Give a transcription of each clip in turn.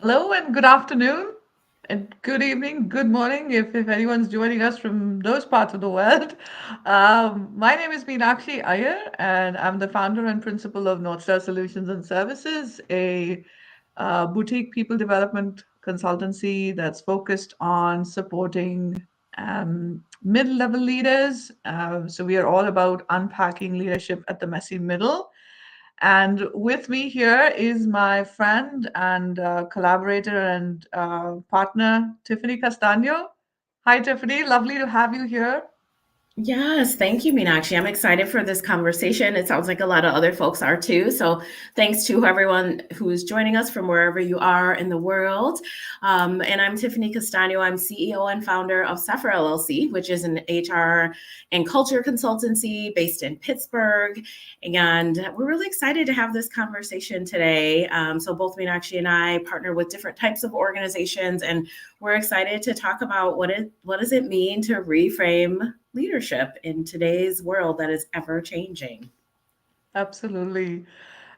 Hello and good afternoon and good evening, good morning if anyone's joining us from those parts of the world. My name is Meenakshi Iyer and I'm the founder and principal of North Star Solutions and Services, a boutique people development consultancy that's focused on supporting mid-level leaders. So we are all about unpacking leadership at the messy middle. And with me here is my friend and collaborator and partner, Tiffany Castano. Hi, Tiffany. Lovely to have you here. Yes, thank you, Meenakshi. I'm excited for this conversation. It sounds like a lot of other folks are too. So, thanks to everyone who's joining us from wherever you are in the world. And I'm Tiffany Castano. I'm CEO and founder of CEPHR LLC, which is an HR and culture consultancy based in Pittsburgh. And we're really excited to have this conversation today. So, both Meenakshi and I partner with different types of organizations, and we're excited to talk about what does it mean to reframe leadership in today's world that is ever changing. Absolutely.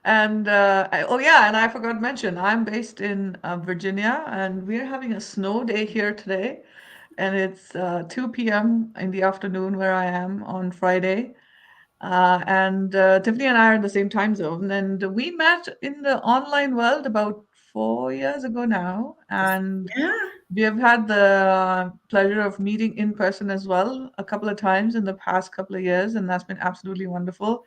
And oh, yeah, and I forgot to mention, I'm based in Virginia, and we're having a snow day here today. And it's 2 p.m. in the afternoon where I am on Friday. And Tiffany and I are in the same time zone. And we met in the online world about 4 years ago now. And Yeah. we have had the pleasure of meeting in person as well a couple of times in the past couple of years. And that's been absolutely wonderful.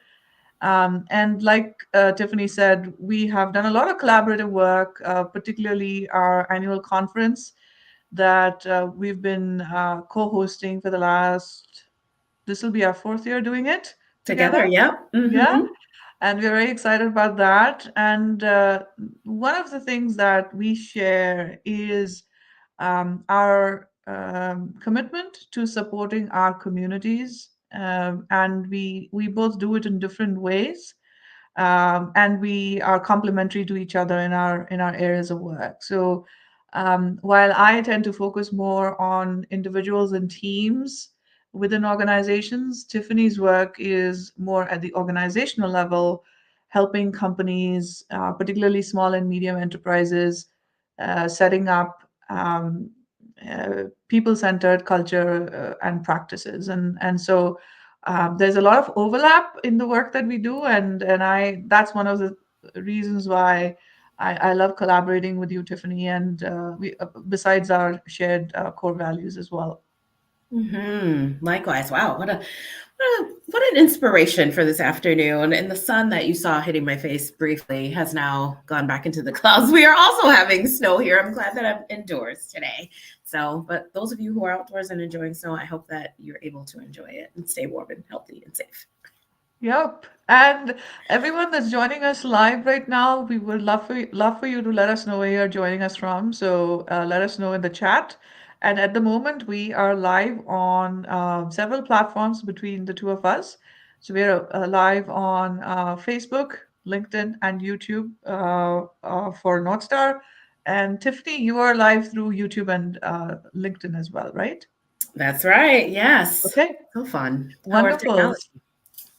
And like Tiffany said, we have done a lot of collaborative work, particularly our annual conference that we've been co-hosting for the last, this will be our fourth year doing it Together, together. yep. Yeah. Mm-hmm. And we're very excited about that. And one of the things that we share is our commitment to supporting our communities. And we both do it in different ways. And we are complementary to each other in our areas of work. So while I tend to focus more on individuals and teams within organizations, Tiffany's work is more at the organizational level, helping companies, particularly small and medium enterprises, setting up people-centered culture and practices. And so there's a lot of overlap in the work that we do, and I that's one of the reasons why I love collaborating with you, Tiffany, and we besides our shared core values as well. Likewise. Wow, what an inspiration for this afternoon. And the sun that you saw hitting my face briefly has now gone back into the clouds. We are also having snow here. I'm glad that I'm indoors today. So, but those of you who are outdoors and enjoying snow, I hope that you're able to enjoy it and stay warm and healthy and safe. Yep. And everyone that's joining us live right now, we would love for you to let us know where you're joining us from. So let us know in the chat. And at the moment, we are live on several platforms between the two of us. So we're live on Facebook, LinkedIn, and YouTube for North Star. And Tiffany, you are live through YouTube and LinkedIn as well, right? That's right. Yes. Okay, So fun. Power of wonderful. technology.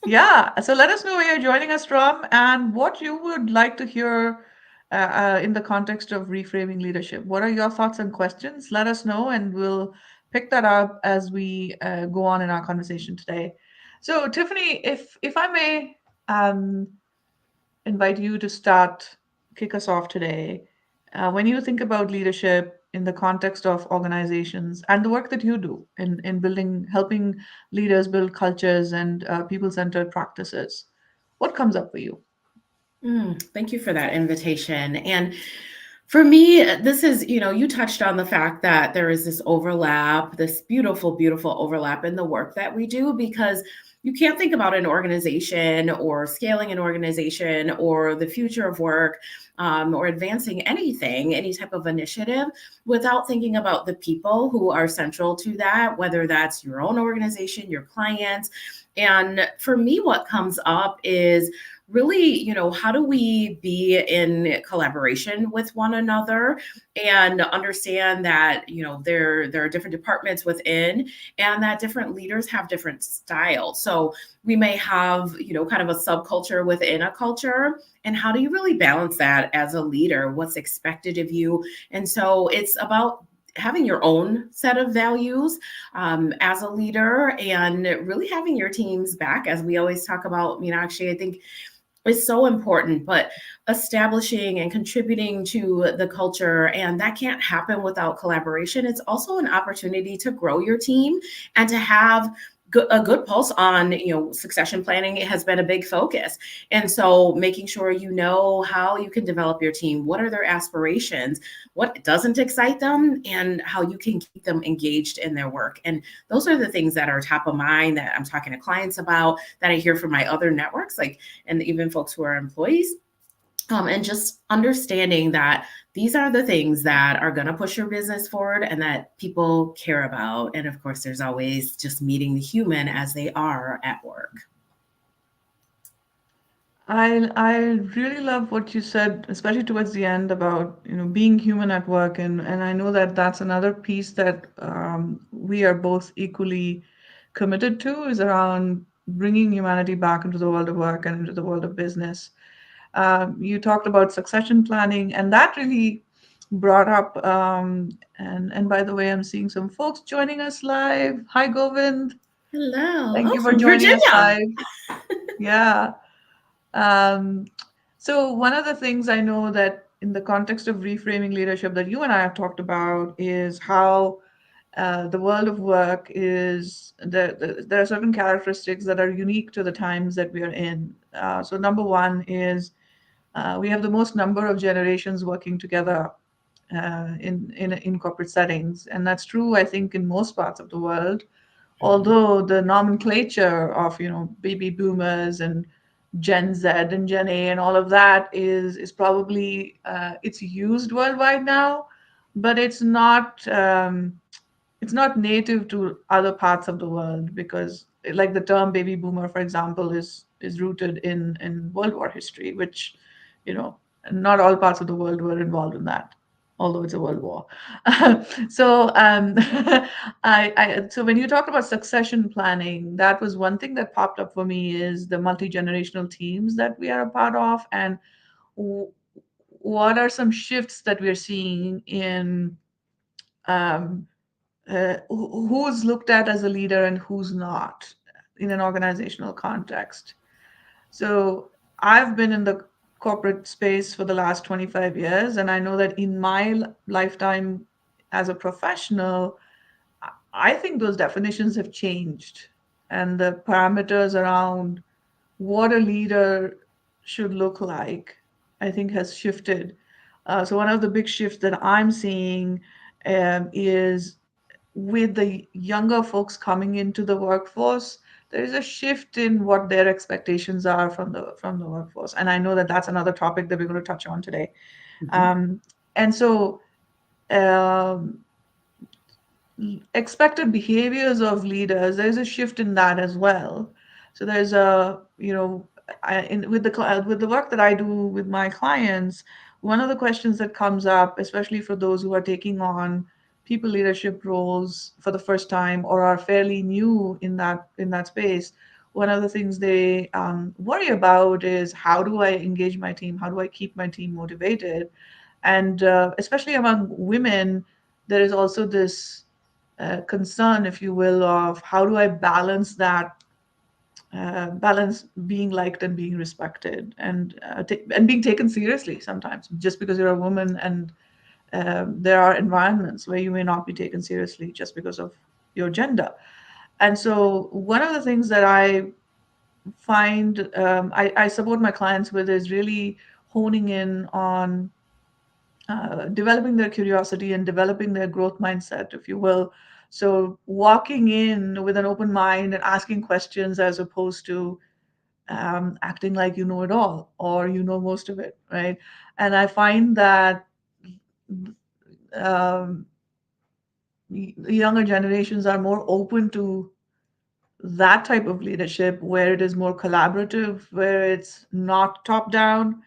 Yeah, so let us know where you're joining us from and what you would like to hear in the context of reframing leadership. What are your thoughts and questions? Let us know, and we'll pick that up as we go on in our conversation today. So, Tiffany, if I may um, invite you to kick us off today. When you think about leadership in the context of organizations and the work that you do in building, helping leaders build cultures and people-centered practices, what comes up for you? Thank you for that invitation. And for me, this is, you touched on the fact that there is this overlap, this beautiful, beautiful overlap in the work that we do, because you can't think about an organization or scaling an organization or the future of work or advancing anything, any type of initiative, without thinking about the people who are central to that, whether that's your own organization, your clients. And for me, what comes up is really, how do we be in collaboration with one another and understand that, there are different departments within, and that different leaders have different styles. So we may have, kind of a subculture within a culture. And how do you really balance that as a leader? What's expected of you? And so it's about having your own set of values as a leader, and really having your team's back, as we always talk about. Meenakshi, I think is so important, but establishing and contributing to the culture, and that can't happen without collaboration. It's also an opportunity to grow your team and to have a good pulse on, succession planning. It has been a big focus, and so making sure you know how you can develop your team, what are their aspirations, what doesn't excite them, and how you can keep them engaged in their work. And those are the things that are top of mind that I'm talking to clients about, that I hear from my other networks, like, and even folks who are employees. And just understanding that these are the things that are going to push your business forward and that people care about. And of course, there's always just meeting the human as they are at work. I really love what you said, especially towards the end about being human at work, and I know that that's another piece that we are both equally committed to, is around bringing humanity back into the world of work and into the world of business. You talked about succession planning, and that really brought up. And by the way, I'm seeing some folks joining us live. Hi, Govind. Hello. Thank Oh, you for from joining us Virginia. live. Yeah. Um, so one of the things I know that in the context of reframing leadership that you and I have talked about is how the world of work is there are certain characteristics that are unique to the times that we are in. So number one is we have the most number of generations working together in corporate settings, and that's true, I think, in most parts of the world. Mhm. Although the nomenclature of baby boomers and Gen Z and Gen A and all of that is probably it's used worldwide now, but it's not native to other parts of the world, because like the term baby boomer, for example, is rooted in World War history, which you know not all parts of the world were involved in that, although it's a world war. So so when you talk about succession planning, that was one thing that popped up for me, is the multi-generational teams that we are a part of, and w- what are some shifts that we're seeing in um, who's looked at as a leader and who's not in an organizational context. So I've been in the corporate space for the last 25 years, and I know that in my lifetime as a professional, I think those definitions have changed, and the parameters around what a leader should look like, I think, has shifted. So one of the big shifts that I'm seeing is with the younger folks coming into the workforce, there is a shift in what their expectations are from the workforce, and I know that that's another topic that we're going to touch on today. Mhm. Um, and so um, expected behaviors of leaders, there's a shift in that as well. So there's with the work that I do with my clients, one of the questions that comes up, especially for those who are taking on people leadership roles for the first time or are fairly new in that space, one of the things they worry about is, how do I engage my team? How do I keep my team motivated? And especially among women, there is also this concern, if you will, of how do I balance being liked and being respected, and being taken seriously sometimes, just because you're a woman, and there are environments where you may not be taken seriously just because of your gender. And so one of the things that I find I support my clients with is really honing in on developing their curiosity and developing their growth mindset, if you will. So walking in with an open mind and asking questions, as opposed to acting like you know it all or you know most of it, right? And I find that younger generations are more open to that type of leadership where it is more collaborative, where it's not top down.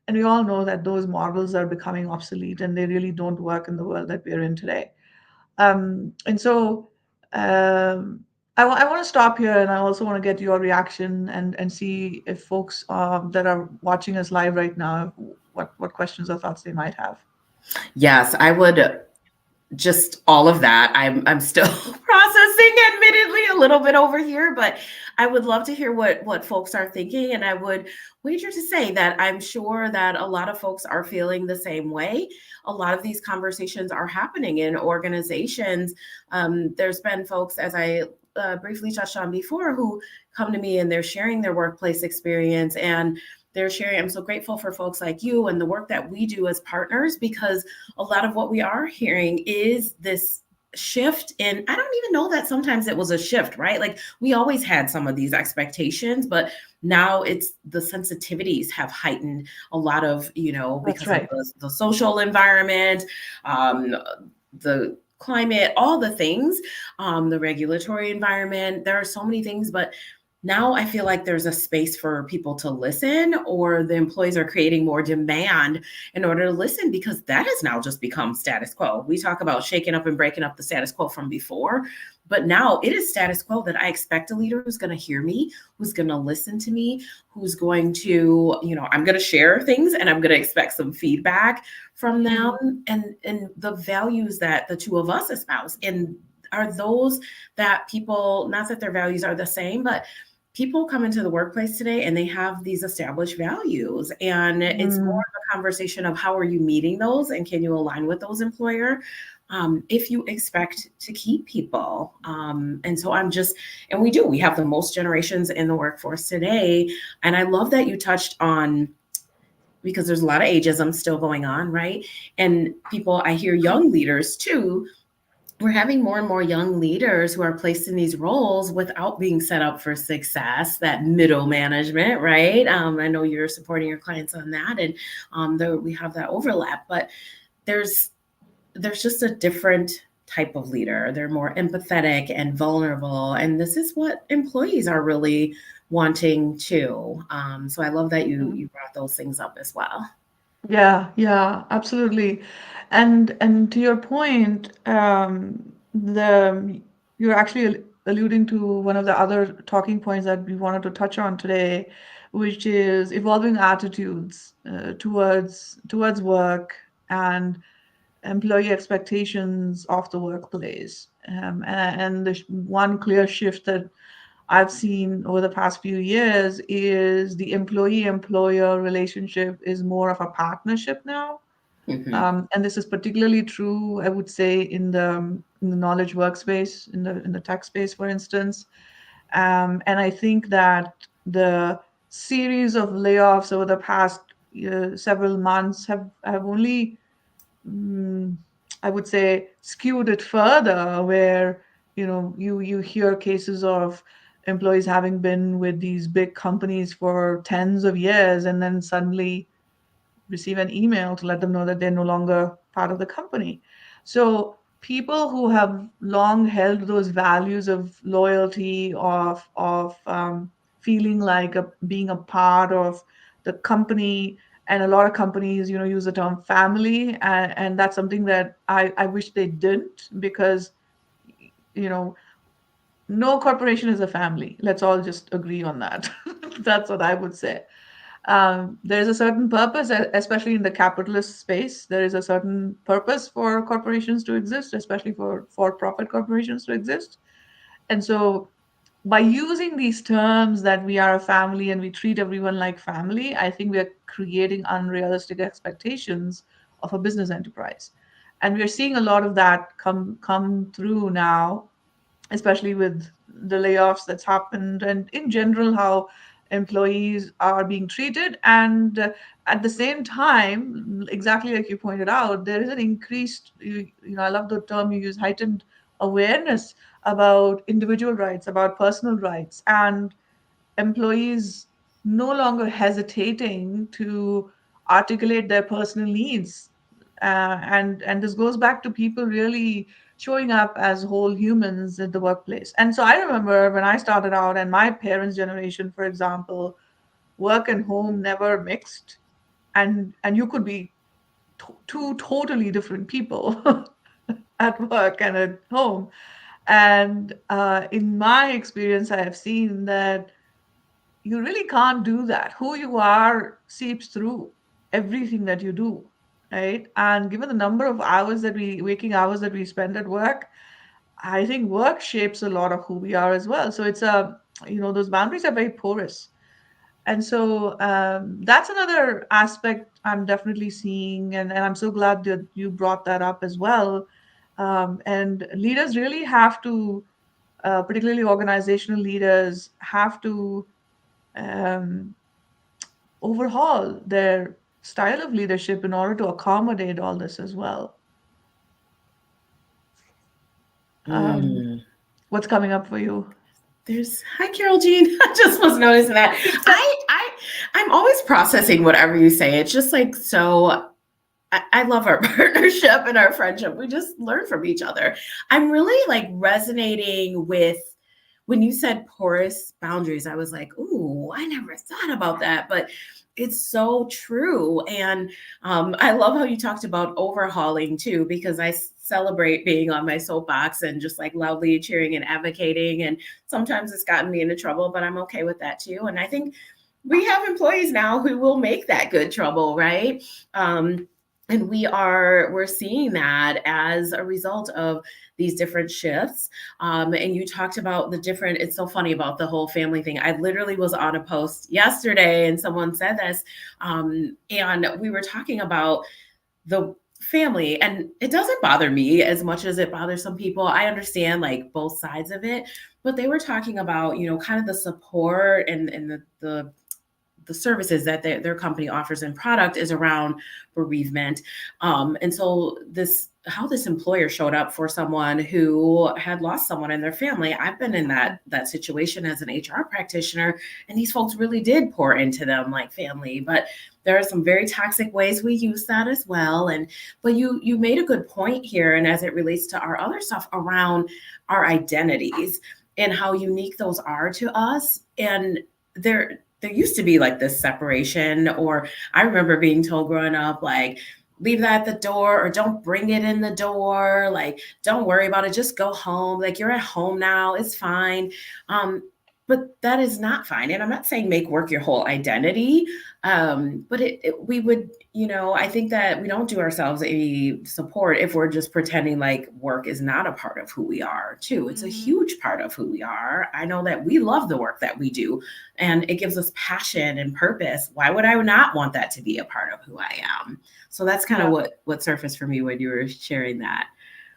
And we all know that those models are becoming obsolete and they really don't work in the world that we're in today. And so um, I want to stop here, and I also want to get your reaction and see if folks that are watching us live right now, what questions or thoughts they might have. Yes, I would just all of that. I'm still processing, admittedly, a little bit over here, but I would love to hear what folks are thinking, and I would wager to say that I'm sure that a lot of folks are feeling the same way. A lot of these conversations are happening in organizations. There's been folks, as I briefly touched on before, who come to me and they're sharing their workplace experience, and they're sharing. I'm so grateful for folks like you and the work that we do as partners, because a lot of what we are hearing is this shift in, I don't even know that sometimes it was a shift, right? Like we always had some of these expectations, but now it's the sensitivities have heightened a lot of, That's because of right. the social environment, um, the climate, all the things, the regulatory environment. There are so many things, but now I feel like there's a space for people to listen, or the employees are creating more demand in order to listen, because that has now just become status quo. We talk about shaking up and breaking up the status quo from before, but now it is status quo that I expect a leader who's going to hear me, who's going to listen to me, who's going to, I'm going to share things and I'm going to expect some feedback from them, Mhm. and the values that the two of us espouse. And are those that people, not that their values are the same, but people come into the workplace today and they have these established values, and it's more Mm. of a conversation of how are you meeting those and can you align with those employer, if you expect to keep people. And so and we have the most generations in the workforce today. And I love that you touched on, because there's a lot of ageism still going on, right? And people, I hear young leaders too, we're having more and more young leaders who are placed in these roles without being set up for success, that middle management, right? I know you're supporting your clients on that, and we have that overlap, but there's there's just a different type of leader. They're more empathetic and vulnerable, and this is what employees are really wanting too. So I love that you brought those things up as well. Yeah, yeah, absolutely. And to your point, the you're actually alluding to one of the other talking points that we wanted to touch on today, which is evolving attitudes towards work and employee expectations of the workplace. And the one clear shift that I've seen over the past few years is the employee-employer relationship is more of a partnership now. Hmm. And this is particularly true, I would say, in the knowledge workspace, in the tech space, for instance. And I think that the series of layoffs over the past several months have only mm, I would say skewed it further, where you hear cases of employees having been with these big companies for tens of years and then suddenly receive an email to let them know that they're no longer part of the company. So people who have long held those values of loyalty, of feeling like being a part of the company, and a lot of companies, use the term family, and that's something that I wish they didn't, because you know no corporation is a family. Let's all just agree on that. That's what I would say. There's a certain purpose, especially in the capitalist space. There is a certain purpose for corporations to exist, especially for-profit corporations to exist. And so, by using these terms that we are a family and we treat everyone like family, I think we are creating unrealistic expectations of a business enterprise. And we're seeing a lot of that come through now, especially with the layoffs that's happened, and in general how employees are being treated. And at the same time, exactly like you pointed out, there is an increased, I love the term you use, heightened awareness about individual rights, about personal rights, and employees no longer hesitating to articulate their personal needs. And this goes back to people really showing up as whole humans at the workplace. And so I remember when I started out, and my parents' generation, for example, work and home never mixed, and you could be two totally different people at work and at home. And in my experience, I have seen that you really can't do that. Who you are seeps through everything that you do, right? And given the number of hours that waking hours that we spend at work, I think work shapes a lot of who we are as well. So it's those boundaries are very porous. And so that's another aspect I'm definitely seeing. And I'm so glad that you brought that up as well. And leaders really have to, particularly organizational leaders, have to um, overhaul their style of leadership in order to accommodate all this as well. Um, Mm. what's coming up for you? There's hi Carol Jean. I just was noticing that. I'm always processing whatever you say. It's just like so I love our partnership and our friendship. We just learn from each other. I'm really like resonating with when you said porous boundaries. I was like, ooh, I never thought about that. But it's so true. And I love how you talked about overhauling too, because I celebrate being on my soapbox and just like loudly cheering and advocating. And sometimes it's gotten me into trouble, but I'm okay with that too. And I think we have employees now who will make that good trouble, right? And we're seeing that as a result of these different shifts. And you talked about the different, it's so funny about the whole family thing. I literally was on a post yesterday and someone said this, and we were talking about the family, and it doesn't bother me as much as it bothers some people. I understand like both sides of it, but they were talking about, kind of the support and the services that their company offers and product is around bereavement. And so how this employer showed up for someone who had lost someone in their family. I've been in that situation as an HR practitioner, and these folks really did pour into them like family. But there are some very toxic ways we use that as well. But you made a good point here, and as it relates to our other stuff around our identities and how unique those are to us. And there used to be like this separation, or I remember being told growing up, like, leave that at the door or don't bring it in the door. Like, don't worry about it. Just go home. Like, you're at home now. It's fine. But that is not fine. And I'm not saying make work your whole identity. But we would, I think that we don't do ourselves any support if we're just pretending like work is not a part of who we are too. It's a Mhm. huge part of who we are. I know that we love the work that we do and it gives us passion and purpose. Why would I not want that to be a part of who I am? So that's kind of Yeah. what surfaced for me when you were sharing that.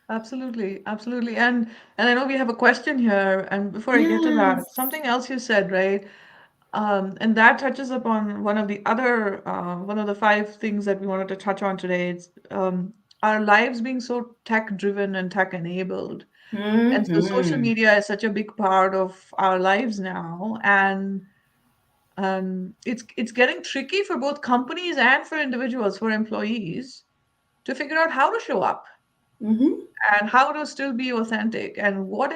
Absolutely, absolutely. And I know we have a question here, and before I get to that, Yes. something else you said, right? And that touches upon one of the five things that we wanted to touch on today. It's our lives being so tech driven and tech enabled. And so social Hmm. media is such a big part of our lives now, and it's getting tricky for both companies and for individuals, for employees, to figure out how to show up Hmm. and how to still be authentic, and where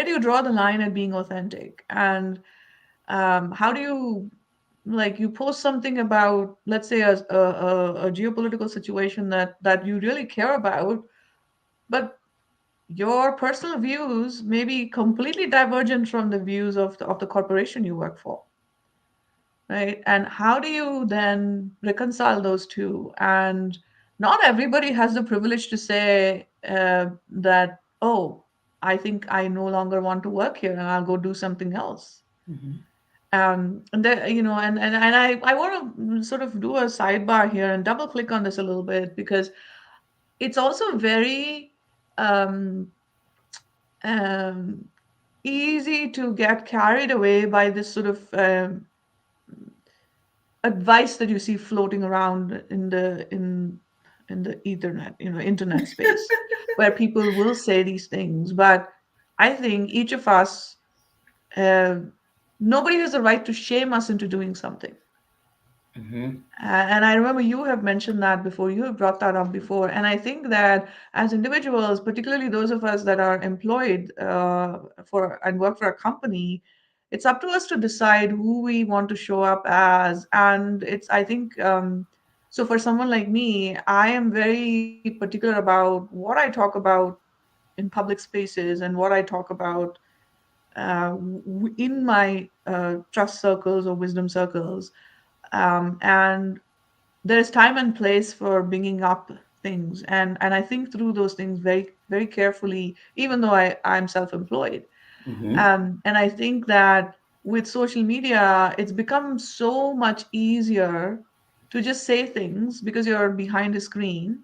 do you draw the line at being authentic, and how do you, like, you post something about, let's say, a geopolitical situation that you really care about, but your personal views may be completely divergent from the views of the corporation you work for, right? And how do you then reconcile those two? And not everybody has the privilege to say that, oh, I think I no longer want to work here and I'll go do something else. Hmm. And there, and I want to sort of do a sidebar here and double click on this a little bit, because it's also very um, um, easy to get carried away by this sort of advice that you see floating around in the ethernet, internet space, where people will say these things. But I think each of us, uh, nobody has the right to shame us into doing something, Hmm. And I remember you have mentioned that before, you have brought that up before. And I think that as individuals, particularly those of us that are employed for and work for a company, it's up to us to decide who we want to show up as. And it's, I think, so for someone like me, I am very particular about what I talk about in public spaces and what I talk about in my trust circles or wisdom circles. And there's time and place for bringing up things, and I think through those things very very carefully, even though I'm self-employed. Hmm. And I think that with social media it's become so much easier to just say things because you're behind a screen,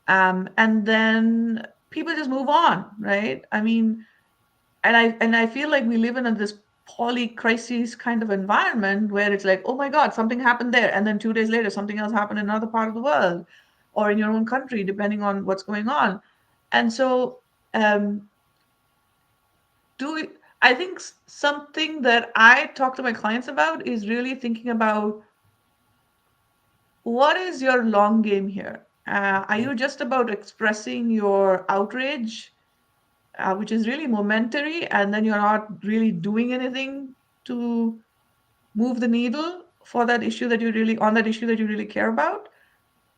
and then people just move on, right? I mean, and I feel like we live in this poly crisis kind of environment where it's like, oh my God, something happened there, and then 2 days later, something else happened in another part of the world, or in your own country, depending on what's going on. And so, um, do we, I think something that I talk to my clients about is really thinking about what is your long game here. Are you just about expressing your outrage, which is really momentary, and then you're not really doing anything to move the needle for that issue that you really on that issue that you really care about?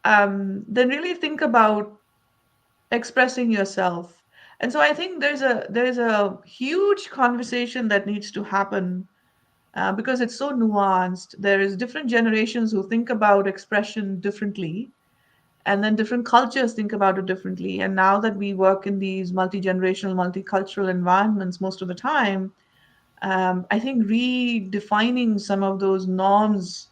Then really think about expressing yourself. And so I think there's a huge conversation that needs to happen, because it's so nuanced. There is different generations who think about expression differently, and then different cultures think about it differently. And now that we work in these multi-generational, multicultural environments most of the time, I think redefining some of those norms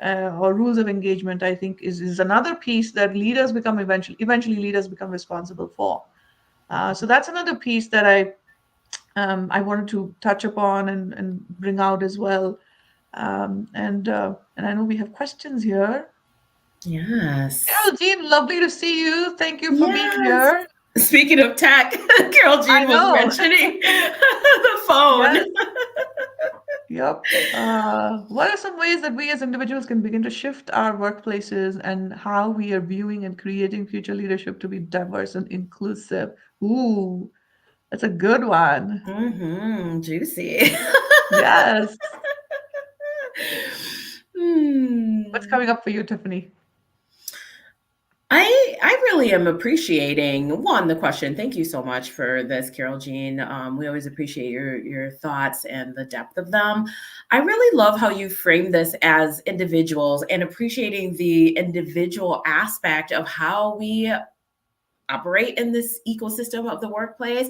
or rules of engagement, I think, is another piece that leaders become eventually leaders become responsible for. So that's another piece that I wanted to touch upon and bring out as well. And I know we have questions here. Yes. Carol Jean, lovely to see you. Thank you for being Yes. here. Speaking of tech, Carol I Jean was know. mentioning the phone. Yes. Yep. What are some ways that we as individuals can begin to shift our workplaces and how we are viewing and creating future leadership to be diverse and inclusive? Ooh, that's a good one. Mm-hmm. Juicy. Yes. What's Hmm. coming up for you, Tiffany? I really am appreciating one the question. Thank you so much for this, Carol Jean. We always appreciate your thoughts and the depth of them. I really love how you frame this as individuals and appreciating the individual aspect of how we operate in this ecosystem of the workplace.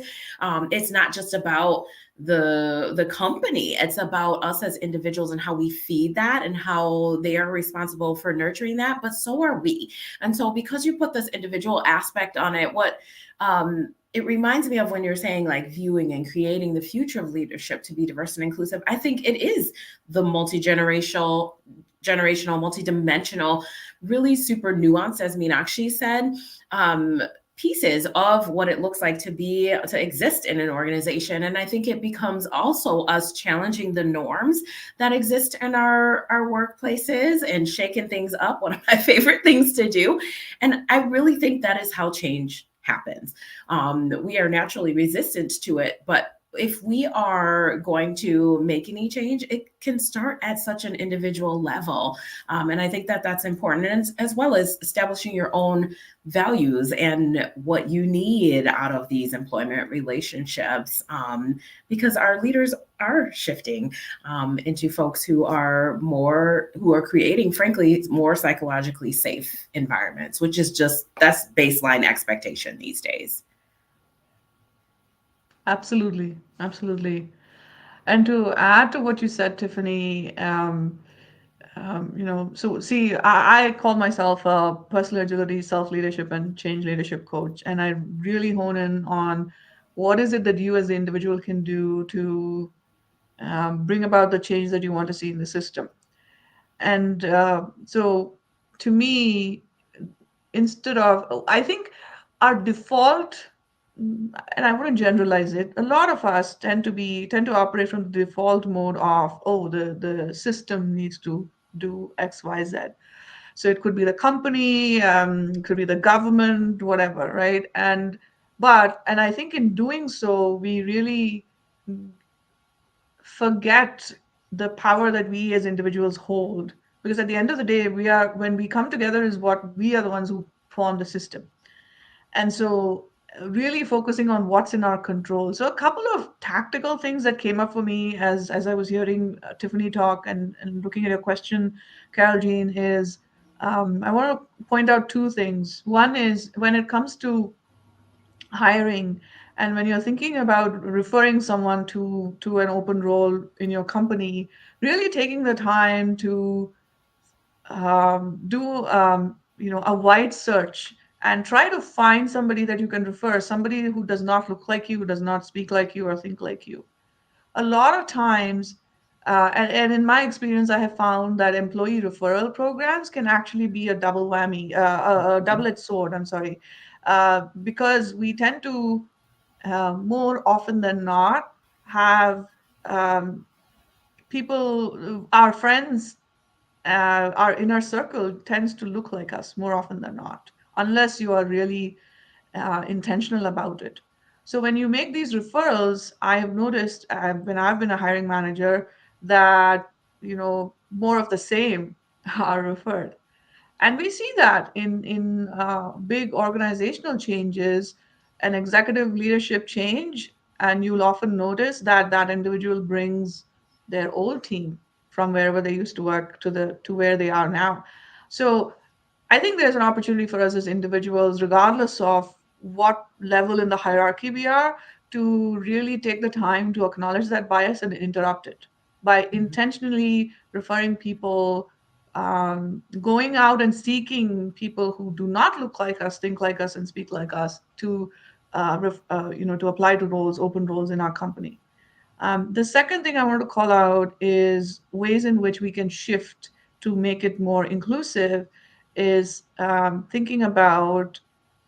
It's not just about the company; it's about us as individuals and how we feed that and how they are responsible for nurturing that. But so are we. And so, because you put this individual aspect on it, what it reminds me of when you're saying like viewing and creating the future of leadership to be diverse and inclusive. I think it is the generational, multi-dimensional, really super nuanced, as Meenakshi said, um, pieces of what it looks like to exist in an organization. And I think it becomes also us challenging the norms that exist in our workplaces and shaking things up, one of my favorite things to do. And I really think that is how change happens. We are naturally resistant to it, but if we are going to make any change, it can start at such an individual level. And I think that that's important, and as well as establishing your own values and what you need out of these employment relationships, because our leaders are shifting into folks who are creating, frankly, more psychologically safe environments, which is just that's baseline expectation these days. Absolutely. Absolutely. And to add to what you said, Tiffany, so see, I call myself a personal agility, self leadership, and change leadership coach. And I really hone in on what is it that you as the individual can do to bring about the change that you want to see in the system. And so to me, instead of, I think our default, and I wouldn't generalize it, a lot of us tend to operate from the default mode of, oh, the system needs to do XYZ. So it could be the company, it could be the government, whatever, right? And I think in doing so, we really forget the power that we as individuals hold. Because at the end of the day, when we come together is what we are the ones who form the system. And so really focusing on what's in our control. So a couple of tactical things that came up for me as I was hearing Tiffany talk and looking at your question, Carol Jean, is I want to point out two things. One is when it comes to hiring and when you're thinking about referring someone to an open role in your company, really taking the time to do a wide search and try to find somebody that you can refer, somebody who does not look like you, who does not speak like you or think like you. A lot of times, and in my experience, I have found that employee referral programs can actually be a double whammy, a double-edged sword. I'm sorry, because we tend to more often than not have um, people, our friends, our inner circle tends to look like us more often than not, unless you are really intentional about it. So when you make these referrals, I have noticed when I've been a hiring manager that more of the same are referred, and we see that in big organizational changes, an executive leadership change, and you'll often notice that that individual brings their old team from wherever they used to work to where they are now. So I think there's an opportunity for us as individuals, regardless of what level in the hierarchy we are, to really take the time to acknowledge that bias and interrupt it by intentionally referring people, going out and seeking people who do not look like us, think like us, and speak like us to apply to roles, open roles in our company. The second thing I want to call out is ways in which we can shift to make it more inclusive is thinking about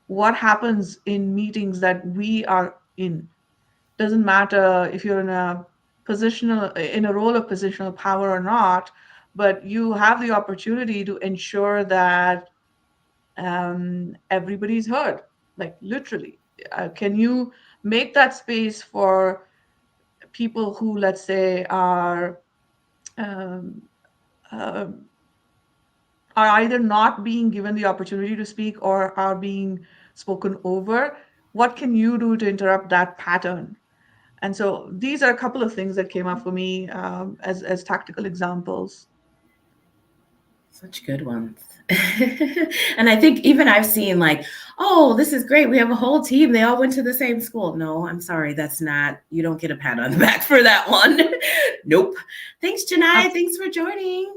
what happens in meetings that we are in. Doesn't matter if you're in a role of positional power or not, but you have the opportunity to ensure that everybody's heard, like literally. Can you make that space for people who, let's say, um, uh, are either not being given the opportunity to speak or are being spoken over? What can you do to interrupt that pattern? And so these are a couple of things that came up for me as tactical examples. Such good ones. And I think even I've seen like, oh, this is great. We have a whole team. They all went to the same school. No, I'm sorry. That's not, you don't get a pat on the back for that one. Nope. Thanks, Janai. Abs- Thanks for joining.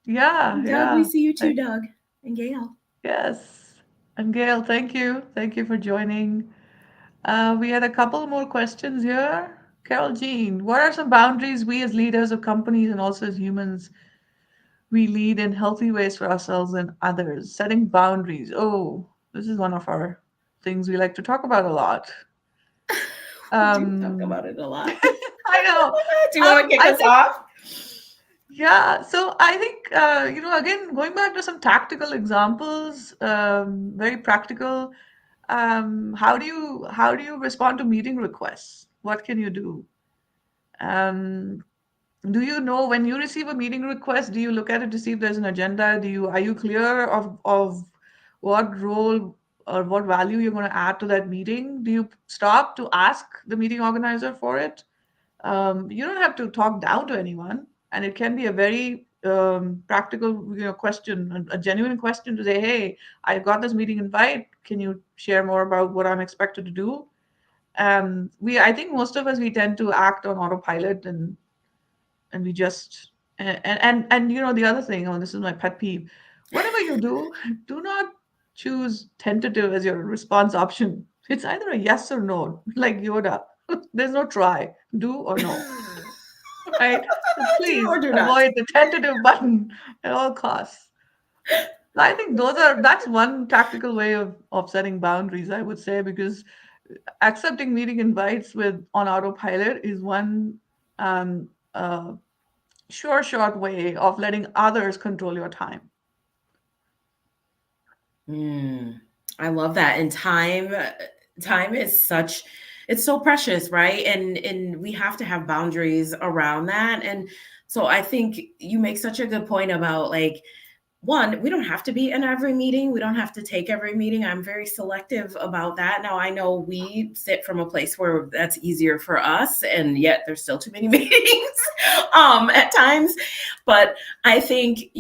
yeah, Doug, we yeah. see you too, Doug and Gail. Yes. And Gail, thank you. Thank you for joining. We had a couple more questions here. Carol Jean, what are some boundaries we as leaders of companies and also as humans we lead in healthy ways for ourselves and others? Setting boundaries. Oh, this is one of our things we like to talk about a lot. We do talk Um, about it a lot. I know. Do you want to kick I us think, off? yeah. So I think, again, going back to some tactical examples, very practical. How do you respond to meeting requests? What can you do? Um, do you know when you receive a meeting request, do you look at it to see if there's an agenda? Are you clear of what role or what value you're going to add to that meeting? Do you stop to ask the meeting organizer for it? You don't have to talk down to anyone, and it can be a very practical, question, a genuine question to say, "Hey, I got this meeting invite. Can you share more about what I'm expected to do?" I think most of us we tend to act on autopilot and we just and the other thing. Oh, this is my pet peeve. Whatever you do, do not choose tentative as your response option. It's either a yes or no, like Yoda. There's no try, do or no, right? So Do please or do not. avoid the tentative button at all costs. So I think that's one tactical way of setting boundaries, I would say, because accepting meeting invites with on autopilot is one um, uh, short way of letting others control your time. Mm, I love that. And time is such, it's so precious, right? And we have to have boundaries around that. And so I think you make such a good point about like, one, we don't have to be in every meeting. We don't have to take every meeting. I'm very selective about that. Now, I know we sit from a place where that's easier for us, and yet there's still too many meetings at times. But I think,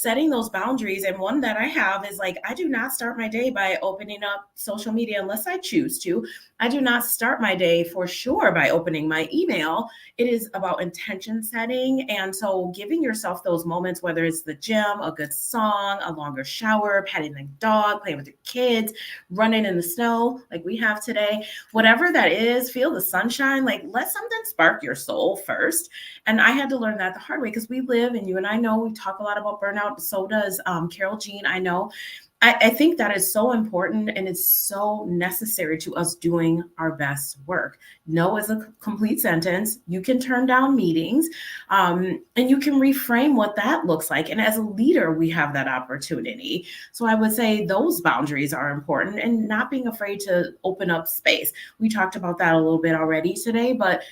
setting those boundaries, and one that I have is like, I do not start my day by opening up social media unless I choose to. I do not start my day for sure by opening my email. It is about intention setting. And so giving yourself those moments, whether it's the gym, a good song, a longer shower, petting the dog, playing with your kids, running in the snow like we have today, whatever that is, feel the sunshine, like let something spark your soul first. And I had to learn that the hard way because we live, and you and I know we talk a lot about burnout. So does Carol Jean, I know. I think that is so important, and it's so necessary to us doing our best work. No is a complete sentence. You can turn down meetings, and you can reframe what that looks like. And as a leader, we have that opportunity. So I would say those boundaries are important, and not being afraid to open up space. We talked about that a little bit already today, but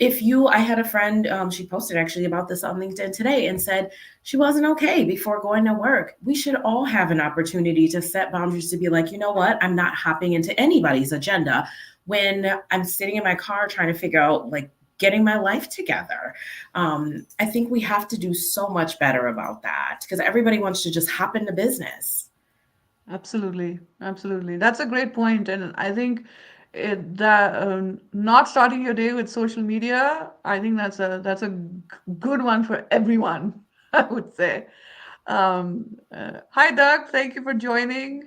I had a friend, she posted actually about this on LinkedIn today and said she wasn't okay before going to work. We should all have an opportunity to set boundaries to be like, you know what? I'm not hopping into anybody's agenda when I'm sitting in my car trying to figure out like getting my life together. I think we have to do so much better about that because everybody wants to just hop into business. Absolutely, absolutely. That's a great point, and I think that not starting your day with social media, I think good one for everyone. I would say. Hi, Doug. Thank you for joining.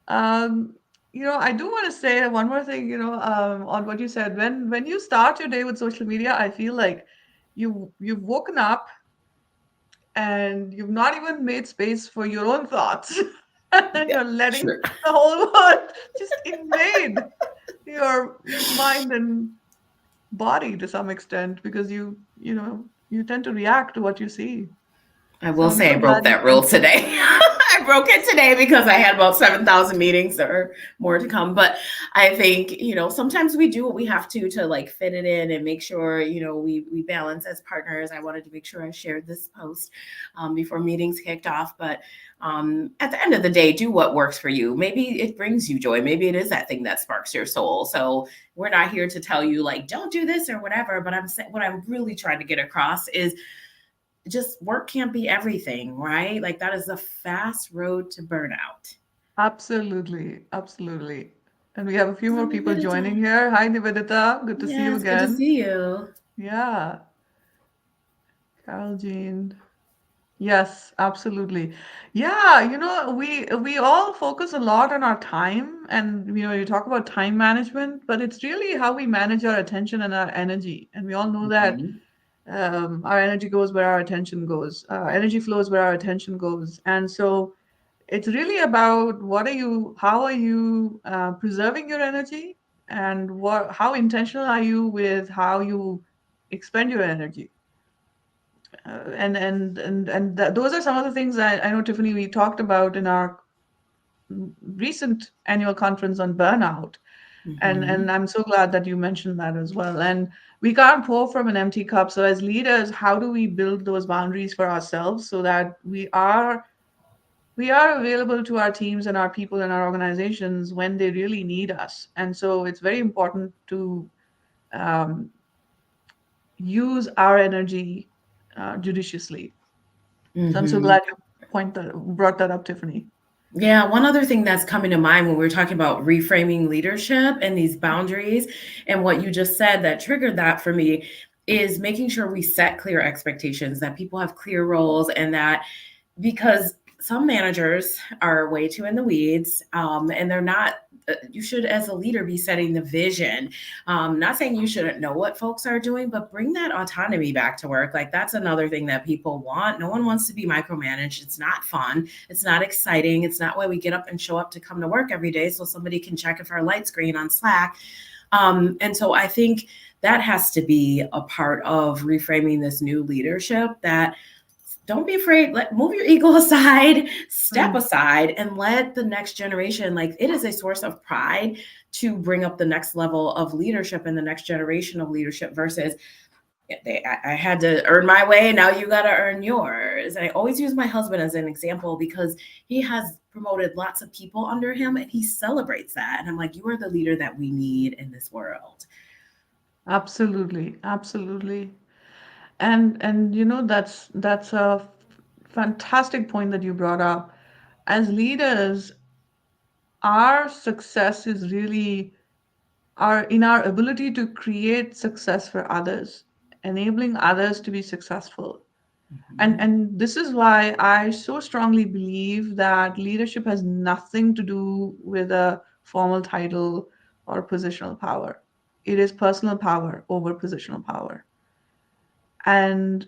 Um, I do want to say one more thing. On what you said. When you start your day with social media, I feel like you've woken up and you've not even made space for your own thoughts. And Yeah, you're letting sure. the whole world just invade your mind and body to some extent because you tend to react to what you see. I So will I'm say I so broke glad you that rule mentioned today. I broke it today because I had about 7,000 meetings or more to come. But I think, sometimes we do what we have to like fit it in and make sure, we balance as partners. I wanted to make sure I shared this post before meetings kicked off. But at the end of the day, do what works for you. Maybe it brings you joy. Maybe it is that thing that sparks your soul. So we're not here to tell you like, don't do this or whatever. But what I'm really trying to get across is just work can't be everything, right? Like that is a fast road to burnout. absolutely, absolutely. And we have a few Hi, more people Nivedita. joining here. Hi, Nivedita. Good to see you Yeah, it's good to again. see you. Yeah, Carol Jean. Yes, absolutely. Yeah, we all focus a lot on our time, and you talk about time management, but it's really how we manage our attention and our energy. And we all know that Mhm. our energy goes where our attention goes. Energy flows where our attention goes. And so it's really about how are you preserving your energy, and how intentional are you with how you expend your energy. Those are some of the things I know, Tiffany, we talked about in our recent annual conference on burnout. And Mhm. I'm so glad that you mentioned that as well. And we can't pour from an empty cup. So as leaders, how do we build those boundaries for ourselves so that we are available to our teams and our people and our organizations when they really need us? And so it's very important to um, use our energy judiciously. So I'm so Mhm. glad you brought that up, Tiffany. Yeah, one other thing that's coming to mind when we are talking about reframing leadership and these boundaries, and what you just said that triggered that for me is making sure we set clear expectations, that people have clear roles, and that because some managers are way too in the weeds, and they're not, you should as a leader be setting the vision. Not saying you shouldn't know what folks are doing, but bring that autonomy back to work. Like that's another thing that people want. No one wants to be micromanaged. It's not fun, it's not exciting, it's not why we get up and show up to come to work every day so somebody can check if our light's green on Slack. And so I think that has to be a part of reframing this new leadership. That don't be afraid, move your ego aside, step Mm. aside, and let the next generation, like, it is a source of pride to bring up the next level of leadership and the next generation of leadership versus I had to earn my way. Now you got to earn yours. I always use my husband as an example because he has promoted lots of people under him and he celebrates that. And I'm like, you are the leader that we need in this world. Absolutely, absolutely. And that's a fantastic point that you brought up. As leaders, our success is really our ability to create success for others, enabling others to be successful. Mhm. And this is why I so strongly believe that leadership has nothing to do with a formal title or positional power. It is personal power over positional power. And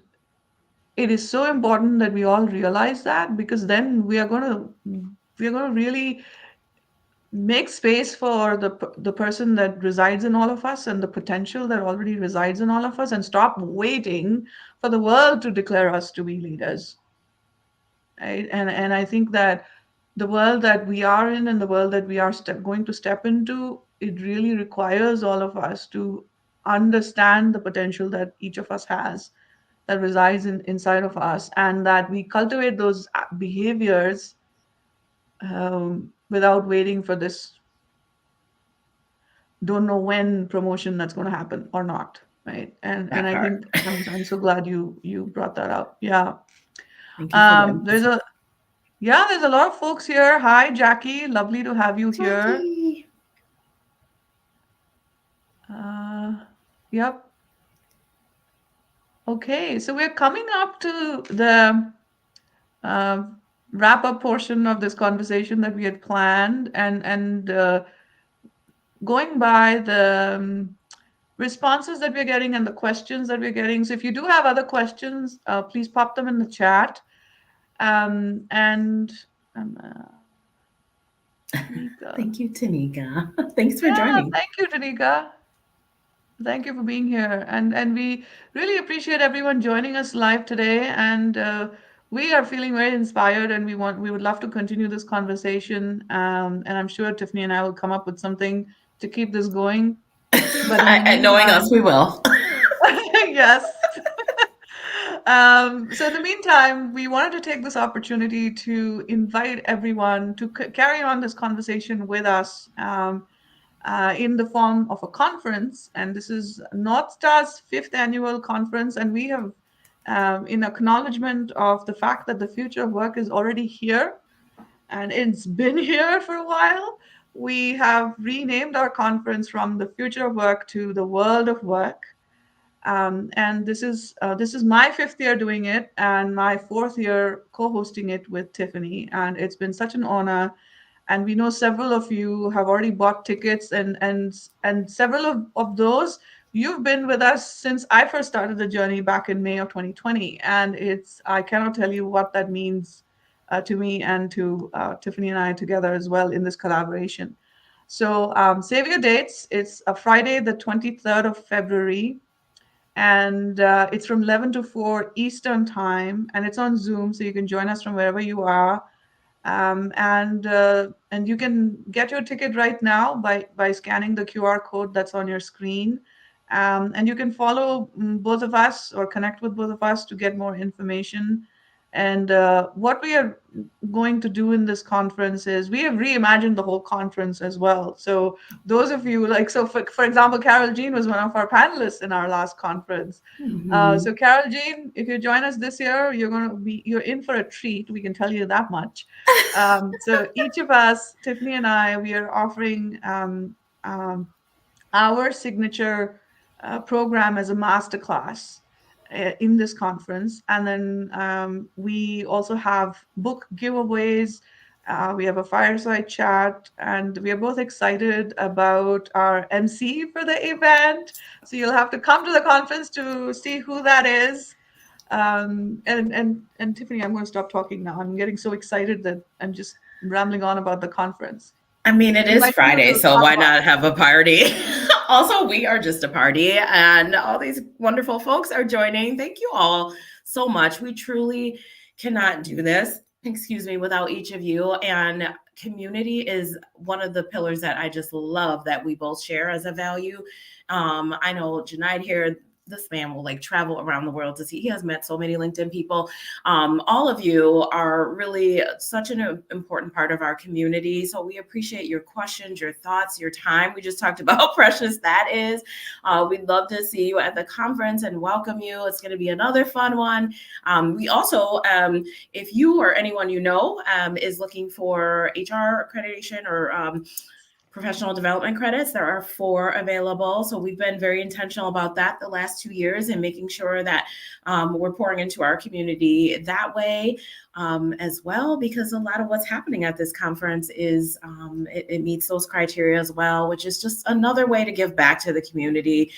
it is so important that we all realize that, because then we are going to really make space for the person that resides in all of us and the potential that already resides in all of us, and stop waiting for the world to declare us to be leaders, right? And I think that the world that we are in and the world that we are going to step into, it really requires all of us to understand the potential that each of us has, that resides inside of us, and that we cultivate those behaviors, without waiting for this don't know when promotion that's going to happen or not, right? And That I part. think I'm so glad you brought that up. Yeah. Thank you for the There's emphasis. a lot of folks here. Hi, Jackie, lovely to have you here. Jackie. uh, yep. Okay, so we're coming up to the uh, wrap up portion of this conversation that we had planned, and going by the responses that we're getting and the questions that we're getting. So if you do have other questions, please pop them in the chat. And Tanika. Thank you, Tanika. Thanks for Yeah, joining. thank you, Tanika. Thank you for being here. And we really appreciate everyone joining us live today. And we are feeling very inspired, and we would love to continue this conversation. And I'm sure Tiffany and I will come up with something to keep this going. But in the Knowing us, meantime, we will. yes. So in the meantime, we wanted to take this opportunity to invite everyone to carry on this conversation with us, in the form of a conference. And this is North Star's fifth annual conference. And we have, in acknowledgement of the fact that the future of work is already here, and it's been here for a while, we have renamed our conference from the future of work to the world of work. And this is my fifth year doing it, and my fourth year co-hosting it with Tiffany. And it's been such an honor. And we know several of you have already bought tickets, and several of those, you've been with us since I first started the journey back in May of 2020. And I cannot tell you what that means, to me and to Tiffany and I together as well in this collaboration. So save your dates. It's a Friday, the 23rd of February, and it's from 11 to 4 Eastern time, and it's on Zoom, so you can join us from wherever you are. And you can get your ticket right now by scanning the QR code that's on your screen. And you can follow both of us or connect with both of us to get more information. And what we are going to do in this conference is we have reimagined the whole conference as well. So those of you, like, so for example, Carol Jean was one of our panelists in our last conference. Mhm. So Carol Jean, if you join us this year, you're in for a treat. We can tell you that much. So each of us, Tiffany and I, we are offering um, our signature program as a masterclass in this conference. And then we also have book giveaways. We have a fireside chat, and we are both excited about our MC for the event. So you'll have to come to the conference to see who that is. And Tiffany, I'm going to stop talking now. I'm getting so excited that I'm just rambling on about the conference. I mean, it is Invite you Friday, to so talk why about not have a party? Also, we are just a party, and all these wonderful folks are joining. Thank you all so much. We truly cannot do this, excuse me, without each of you. And community is one of the pillars that I just love that we both share as a value. I know Junaid here, this man will like travel around the world to see. He has met so many LinkedIn people. All of you are really such an important part of our community. So we appreciate your questions, your thoughts, your time. We just talked about how precious that is. We'd love to see you at the conference and welcome you. It's going to be another fun one. We also, if you or anyone you know is looking for HR accreditation or professional development credits. There are 4 available. So we've been very intentional about that the last 2 years and making sure that we're pouring into our community that way as well, because a lot of what's happening at this conference is it meets those criteria as well, which is just another way to give back to the community.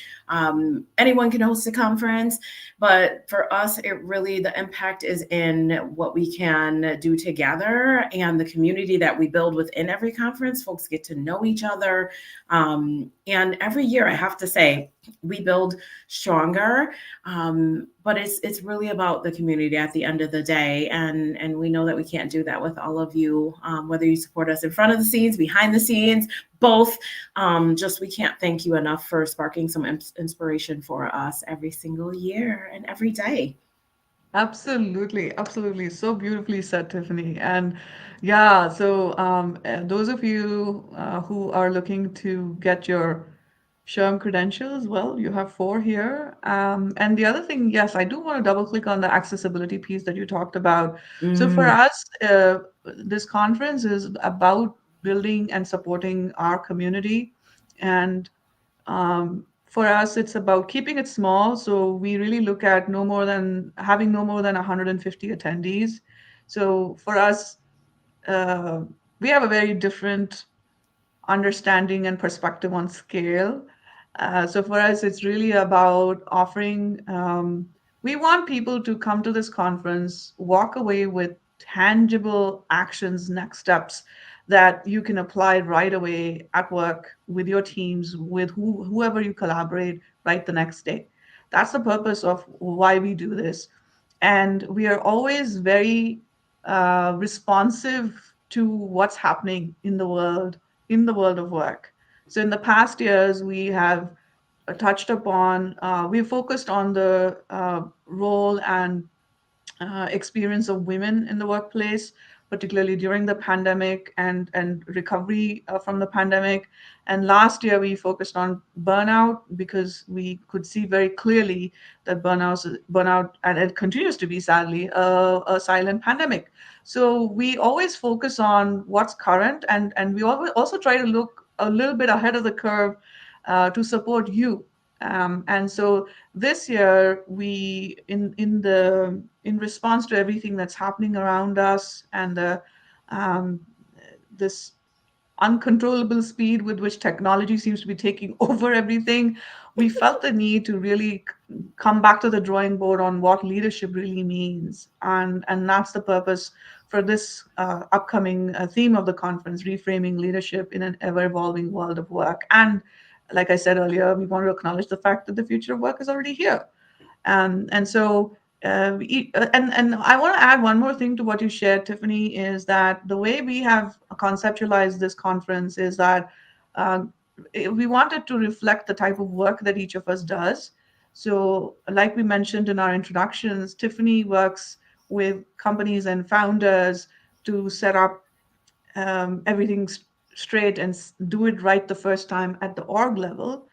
Anyone can host a conference, but for us, it really, the impact is in what we can do together and the community that we build within every conference. Folks get to know each other. And every year, I have to say, we build stronger. But it's really about the community at the end of the day. And we know that we can't do that with all of you, whether you support us in front of the scenes, behind the scenes, both. Just we can't thank you enough for sparking some inspiration for us every single year and every day. Absolutely, absolutely. So beautifully said, Tiffany. And yeah, so those of you who are looking to get your SHRM credentials, well, you have 4 here. And the other thing, yes, I do want to double click on the accessibility piece that you talked about. So for Mm. us, this conference is about building and supporting our community. And for us, it's about keeping it small. So we really look at no more than having no more than 150 attendees. So for us, uh, we have a very different understanding and perspective on scale. So for us, it's really about offering. We want people to come to this conference, walk away with tangible actions, next steps that you can apply right away at work with your teams, with whoever you collaborate, right the next day. That's the purpose of why we do this. And we are always very responsive to what's happening in the world of work. So in the past years, we have we focused on the role and experience of women in the workplace, particularly during the pandemic and recovery from the pandemic. And last year we focused on burnout because we could see very clearly that burnout, and it continues to be sadly a silent pandemic. So we always focus on what's current, and we always also try to look a little bit ahead of the curve to support you. And so this year we in response to everything that's happening around us and um, this uncontrollable speed with which technology seems to be taking over everything, we felt the need to really come back to the drawing board on what leadership really means. And that's the purpose for this upcoming theme of the conference, reframing leadership in an ever evolving world of work. And like I said earlier, we want to acknowledge the fact that the future of work is already here. And so, and I want to add one more thing to what you shared, Tiffany, is that the way we have conceptualized this conference is that uh, we wanted to reflect the type of work that each of us does. So, like we mentioned in our introductions, Tiffany works with companies and founders to set up everything straight and do it right the first time at the org level.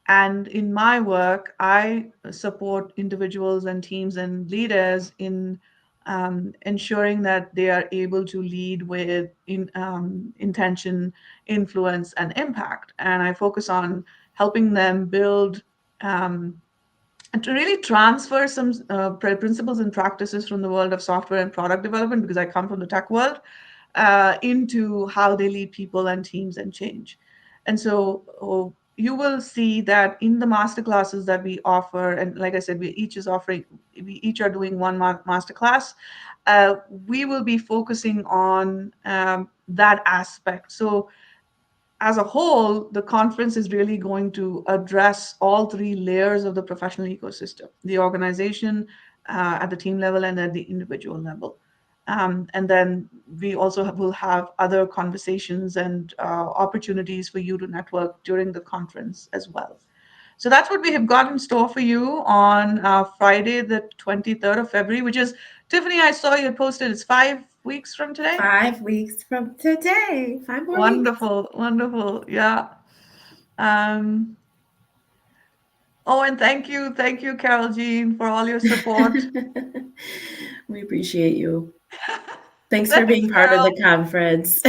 And in my work, I support individuals and teams and leaders in ensuring that they are able to lead with intention, influence, and impact. And I focus on helping them build and to really transfer some principles and practices from the world of software and product development, because I come from the tech world, into how they lead people and teams and change. And so you will see that in the master classes that we offer, and like I said, we each are doing one master class. We will be focusing on that aspect. So as a whole, the conference is really going to address all three layers of the professional ecosystem: the organization, at the team level, and at the individual level. And then we also will have other conversations and opportunities for you to network during the conference as well. So that's what we have got in store for you on Friday, the 23rd of February, which is, Tiffany, I saw you posted, it's 5 weeks from today. 5 weeks from today. 5 more weeks. Wonderful, wonderful. Yeah. Um, oh, and thank you, Carol Jean, for all your support. We appreciate you. Thanks for Thanks, being part of Carol. the conference.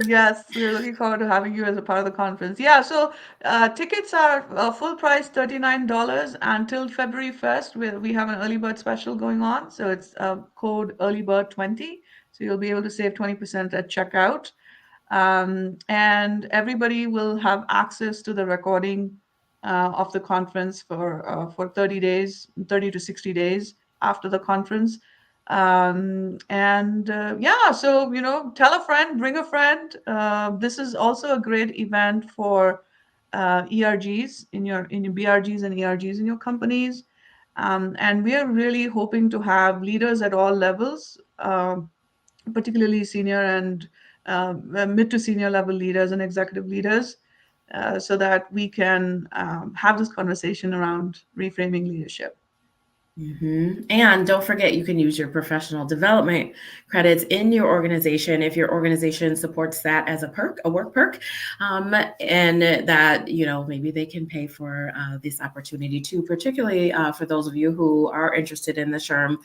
Yes, we're looking forward to having you as a part of the conference. Yeah, so tickets are full price $39 until February 1st. We have an early bird special going on. So it's code early bird 20. So you'll be able to save 20% at checkout. And everybody will have access to the recording of the conference for 30 days, 30 to 60 days after the conference. And yeah, so tell a friend, bring a friend. This is also a great event for ERGs in your BRGs and ERGs in your companies. And we are really hoping to have leaders at all levels, particularly senior and mid to senior level leaders and executive leaders, so that we can have this conversation around reframing leadership. And don't forget, you can use your professional development credits in your organization if your organization supports that as a perk, a work perk, and that maybe they can pay for this opportunity too. Particularly for those of you who are interested in the SHRM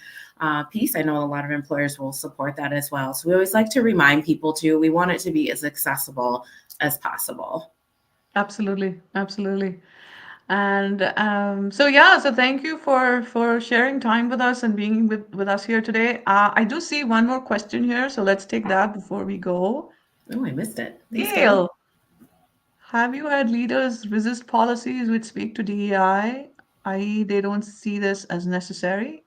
piece, I know a lot of employers will support that as well. So we always like to remind people too. We want it to be as accessible as possible. Absolutely, absolutely. And so yeah, so thank you for sharing time with us and being with us here today. I do see one more question here, so let's take that before we go. Oh, I missed it. Thanks, Gail. Gail, have you had leaders resist policies which speak to DEI, i.e., they don't see this as necessary?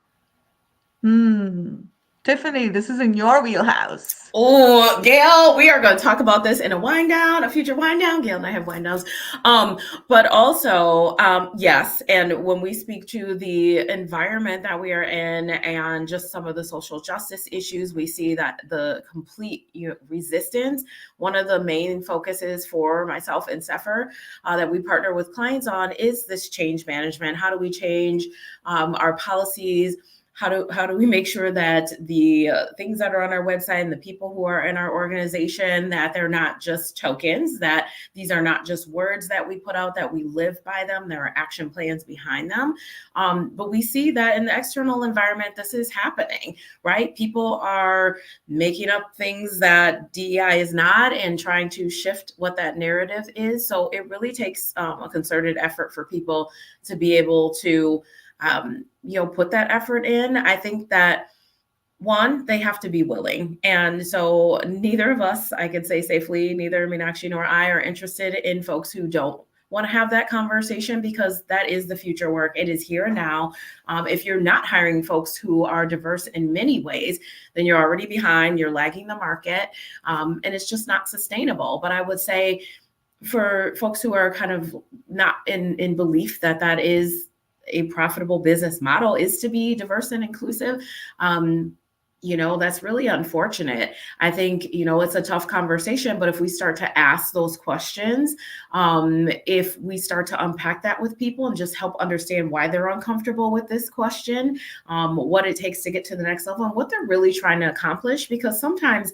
Hmm. Tiffany, this is in your wheelhouse. Oh, Gail, we are going to talk about this in a wind down, a future wind down. Gail and I have wind downs. But also, yes, and when we speak to the environment that we are in and just some of the social justice issues, we see that the complete resistance. One of the main focuses for myself and CEPHR that we partner with clients on is this change management. How do we change our policies? How do we make sure that the things that are on our website and the people who are in our organization, that they're not just tokens, that these are not just words that we put out, that we live by them, there are action plans behind them. But we see that in the external environment, this is happening, right? People are making up things that DEI is not and trying to shift what that narrative is. So it really takes a concerted effort for people to be able to put that effort in. I think that one, they have to be willing. And so neither of us, I could say safely, neither Meenakshi nor I are interested in folks who don't want to have that conversation, because that is the future work. It is here and now. If you're not hiring folks who are diverse in many ways, then you're already behind, you're lagging the market, and it's just not sustainable. But I would say for folks who are kind of not in belief that that is a profitable business model, is to be diverse and inclusive. That's really unfortunate. I think, it's a tough conversation, but if we start to ask those questions, if we start to unpack that with people and just help understand why they're uncomfortable with this question, what it takes to get to the next level and what they're really trying to accomplish, because sometimes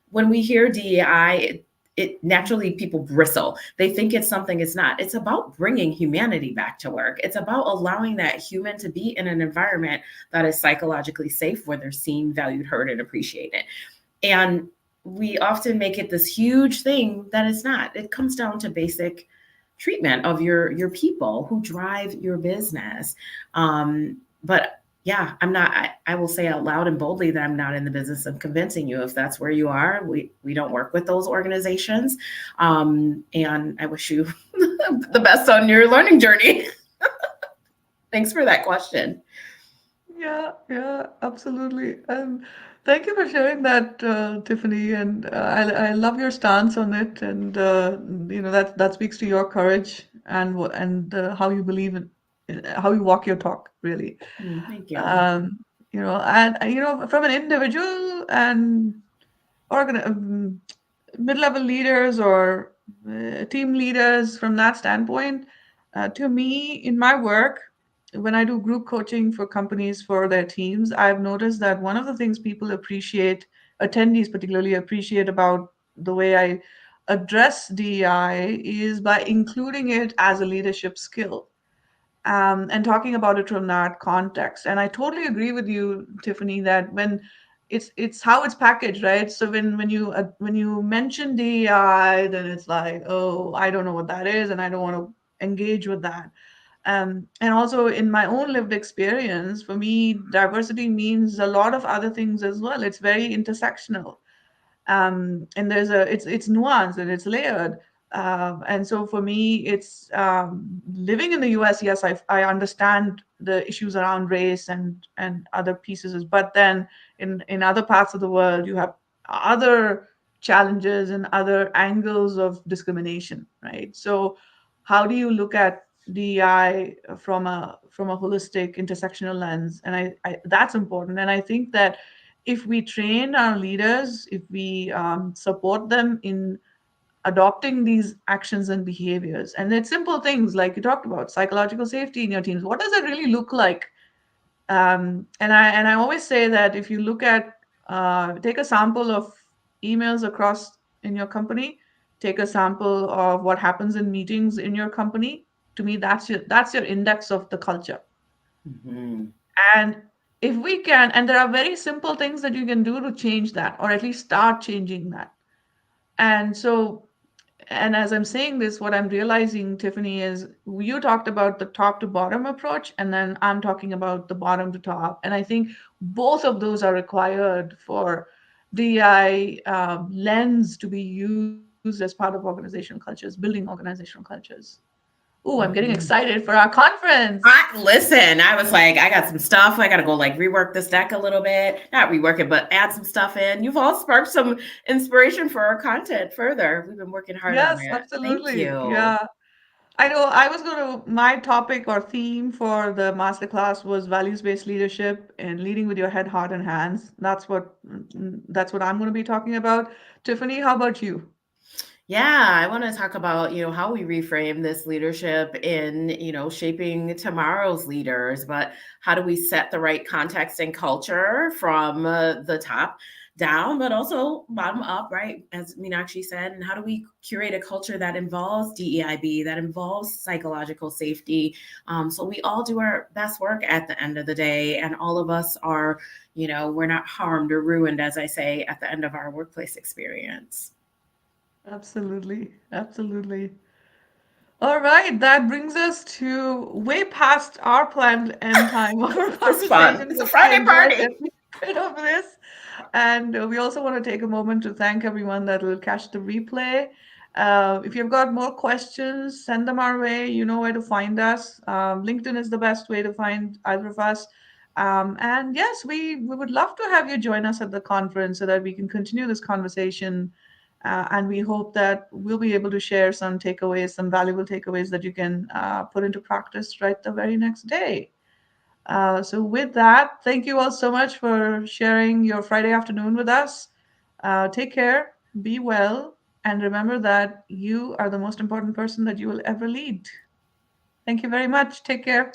when we hear DEI, it naturally people bristle. They think it's something it's not. It's about bringing humanity back to work. It's about allowing that human to be in an environment that is psychologically safe, where they're seen, valued, heard, and appreciated. And we often make it this huge thing that it's not. It comes down to basic treatment of your people who drive your business. But yeah, I'm not, I will say out loud and boldly that I'm not in the business of convincing you. If that's where you are, we don't work with those organizations. And I wish you the best on your learning journey. Thanks for that question. Yeah, absolutely. Thank you for sharing that, Tiffany, and I love your stance on it, and that speaks to your courage and how you believe in how you walk your talk, really. Thank you. Um, and from an individual and organ mid-level leaders or team leaders from that standpoint, to me in my work, when I do group coaching for companies for their teams, I've noticed that one of the things people appreciate, attendees particularly appreciate about the way I address DEI is by including it as a leadership skill, and talking about it from that context. And I totally agree with you, Tiffany, that when it's how it's packaged, right? So when you mention DEI, then it's like, oh, I don't know what that is, and I don't want to engage with that. And also in my own lived experience, for me, diversity means a lot of other things as well. It's very intersectional, and it's nuanced and it's layered. And so for me, it's living in the US. Yes, I understand the issues around race and other pieces, but then in other parts of the world, you have other challenges and other angles of discrimination, right? So how do you look at DEI from a holistic intersectional lens? And I that's important. And I think that if we train our leaders, if we support them in adopting these actions and behaviors, and it's simple things like you talked about psychological safety in your teams. What does it really look like? And I always say that if you look at take a sample of emails across in your company, take a sample of what happens in meetings in your company. To me, that's your index of the culture. Hmm. And if we can, and there are very simple things that you can do to change that, or at least start changing that. And so, and as I'm saying this, what I'm realizing, Tiffany, is you talked about the top to bottom approach, and then I'm talking about the bottom to top. And I think both of those are required for DI lens to be used as part of organizational cultures, building organizational cultures. Oh, I'm getting excited for our conference. I was like, I got some stuff. I got to go like rework this deck a little bit. Not rework it, but add some stuff in. You've all sparked some inspiration for our content further. We've been working hard on Yes, it. Thank absolutely. you. Yeah. I know I was going to, my topic or theme for the masterclass was values-based leadership and leading with your head, heart, and hands. That's what I'm going to be talking about. Tiffany, how about you? Yeah, I want to talk about, how we reframe this leadership in, shaping tomorrow's leaders, but how do we set the right context and culture from the top down, but also bottom up, right? As Meenakshi said, and how do we curate a culture that involves DEIB, that involves psychological safety, so we all do our best work at the end of the day, and all of us are, we're not harmed or ruined, as I say, at the end of our workplace experience. Absolutely. Absolutely. All right, that brings us to way past our planned end time of our It was fun. conversation, It's a but I Friday enjoyed party. every bit of this. And we also want to take a moment to thank everyone that will catch the replay. If you've got more questions, send them our way. You know where to find us. LinkedIn is the best way to find either of us. And yes, we would love to have you join us at the conference so that we can continue this conversation. And we hope that we'll be able to share some takeaways, some valuable takeaways that you can put into practice right the very next day. So, with that, thank you all so much for sharing your Friday afternoon with us. Take care, be well, and remember that you are the most important person that you will ever lead. Thank you very much. Take care.